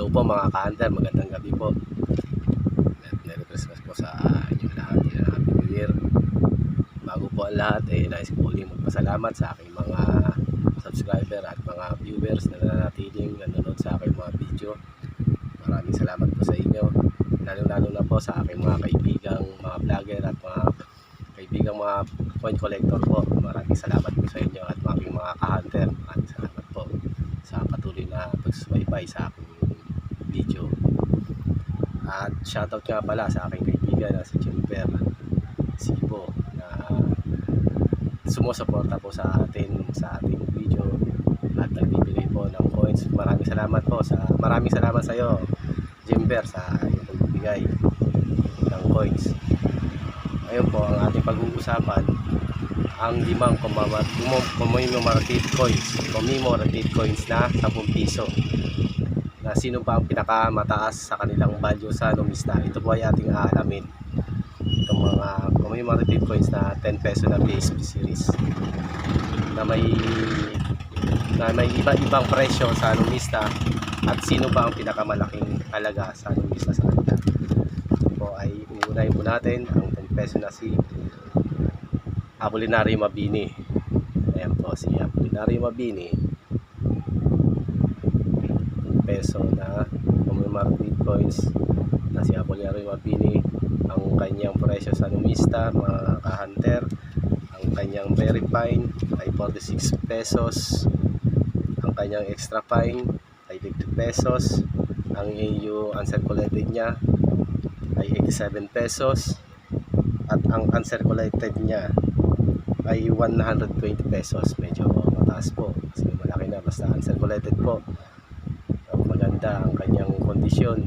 Hello po mga ka-hunter, magandang gabi po. Merry Christmas po sa inyong lahat. Happy New Year. Bago po ang lahat, nais ko ulit magpasalamat sa aking mga subscriber at mga viewers na nanatiling nanonood sa aking mga video. Maraming salamat po sa inyo. Lalo na po sa aking mga kaibigang mga vlogger at mga kaibigang mga coin collector po. Maraming salamat po sa inyo at aking mga ka-hunter. Maraming salamat po sa patuloy na pagsubaybay sa aking video. At shoutout nga pala sa aking kaibigan na si Jimper Sibo na sumusuporta po sa ating video at nagbibigay po ng coins. Maraming salamat sa iyo Jimper sa iyong pagbibigay ng coins. Ngayon po ang ating pag-uusapan ang limang commemorative coins na 10 piso na sino ba ang pinakamataas sa kanilang value sa numista. Ito po ay ating aalamin, itong mga commemorative coins na 10 peso na PSP series na may iba-ibang presyo sa numista at sino ba ang pinakamalaking halaga sa numista sa kanila. Ito po ay uunahin po natin ang 10 peso na si Apolinario Mabini. Ayan po si Apolinario Mabini, peso na commemorative coins na si Apolinario Mabini. Ang kanyang presyo sa numista mga ka-hunter, ang kanyang very fine ay 46 pesos, ang kanyang extra fine ay 50 pesos, ang AU uncirculated niya ay 87 pesos at ang uncirculated niya ay 120 pesos. Medyo mataas po kasi malaki na, basta uncirculated po. Maganda ang kanyang kondisyon,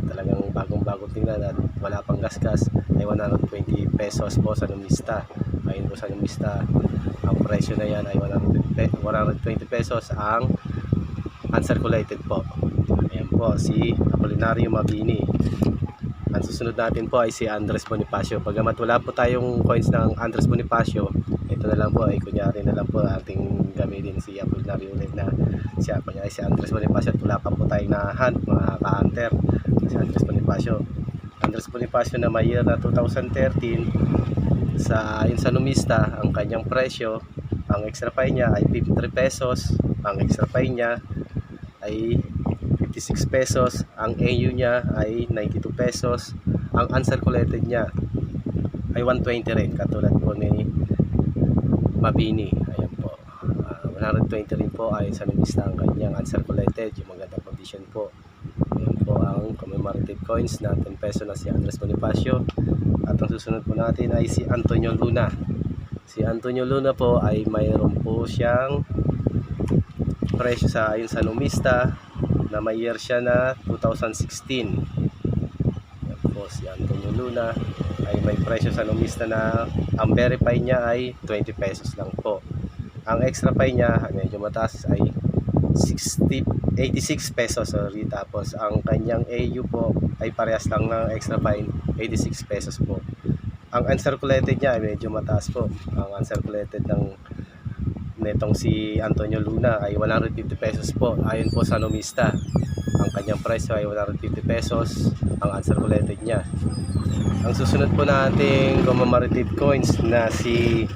talagang bagong tingnan at wala pang gasgas, ay 120 pesos po sa numista. Ayun po sa numista, ang presyo na yan ay 120 pesos ang uncirculated po. Ayan po si Apolinario Mabini. Ang susunod natin po ay si Andres Bonifacio. Pagamat wala po tayong coins ng Andres Bonifacio, ito na lang po ay kunyari na lang po ating gamitin si Apolinario ulit na siya po niya ay si Andres Bonifacio. At wala pa po tayong na-hunt mga ka-hunter si Andres Bonifacio. Andres Bonifacio na may year na 2013 sa numista, ang kanyang presyo, ang extra fine niya ay 53 pesos, ang extra fine niya ay 56 pesos, ang AU niya ay 92 pesos, ang uncirculated niya ay 120 rin, katulad po ni Mabini. Ayan po, 120 rin po ayon sa numista ang kanyang uncirculated, yung magandang condition po. Ayan po ang commemorative coins na 10 peso na si Andres Bonifacio. At ang susunod po natin ay si Antonio Luna. Si Antonio Luna po ay mayroon po siyang presyo sa ayon sa numista na may year siya na 2016. Yan po si Antonio Luna ay may presyo sa numista na ang verify niya ay 20 pesos lang po. Ang extra fine niya medyo mataas ay 86 pesos, sorry. Tapos ang kanyang AU po ay parehas lang ng extra fine, 86 pesos po. Ang uncirculated niya ay medyo mataas po. Ang uncirculated ng netong si Antonio Luna ay 150 pesos po ayon po sa numista. Ang kanyang presyo ay 150 pesos ang uncirculated niya. Ang susunod po nating commemorative coins na si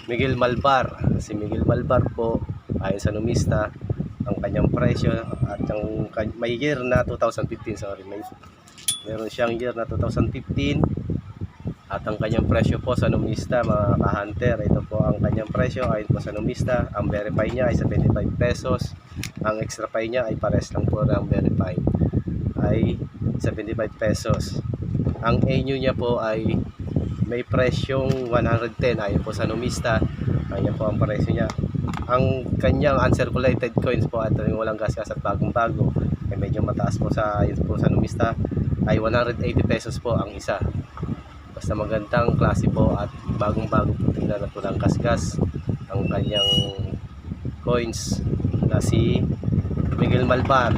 Miguel Malvar. Si Miguel Malvar po ayon sa numista, ang kanyang presyo at ang may year na 2015, sorry, meron siyang year na 2015. At ang kanyang presyo po sa numista mga ka-hunter, ito po ang kanyang presyo ayon po sa numista. Ang verify niya ay 75 pesos, ang extra fine niya ay pares lang po ng verify ay 75 pesos. Ang AU niya po ay may presyong 110 ayon po sa numista. Ayan po ang presyo niya. Ang kanyang uncirculated coins po at walang gasgas at bagong-bago ay medyo mataas po sa ayon po sa numista ay 180 pesos po ang isa. Basta magandang klase po at bagong-bago po tingnan at walang gasgas ang kanyang coins na si Miguel Malvar.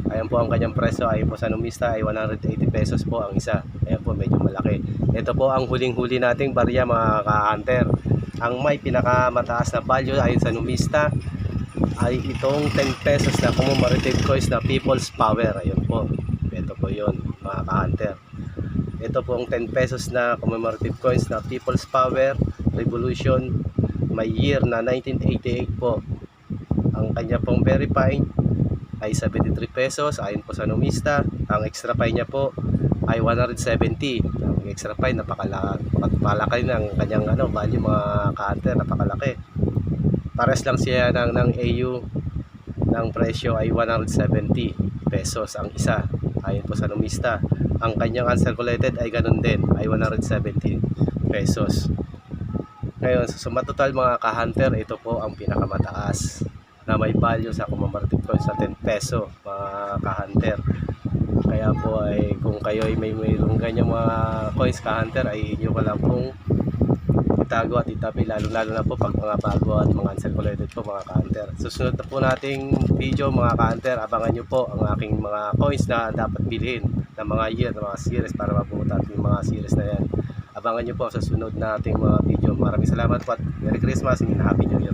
Ayan po ang kanyang presyo ayon po sa numista ay 180 pesos po ang isa. Ayan po, medyo malaki. Ito po ang huling-huli nating barya mga ka-hunter. Ang may pinakamataas na value ayon sa numista ay itong 10 pesos na commemorative coins na People's Power. Ayun po. Ito po yun mga ka-hunter. Ito po ang 10 pesos na commemorative coins na People's Power Revolution may year na 1988 po. Ang kanya pong very fine ay 73 pesos ayon po sa numista. Ang extra fine niya po ay 170. Ang extra fine napakalaki ng kanyang value mga ka-hunter, napakalaki. Pares lang siya ng AU ng presyo ay 170 pesos ang isa ayon po sa numista. Ang kanyang uncirculated ay ganun din, ay 170 pesos. Ngayon, sa sumatotal mga ka-hunter, ito po ang pinakamataas na may value sa commemorative coins sa 10 peso mga ka-hunter. Kaya po ay kung kayo ay mayroong ganyang mga coins ka-hunter, ay inyo ko lang pong itago at itabi, lalo na po pag mga bago at mga uncirculated po mga ka-hunter. Susunod na po nating video mga ka-hunter, abangan nyo po ang aking mga coins na dapat bilhin ng mga year, ng mga series para mabuo natin yung mga series na yan. Abangan nyo po sa sunod nating mga video. Maraming salamat po at Merry Christmas and Happy New Year.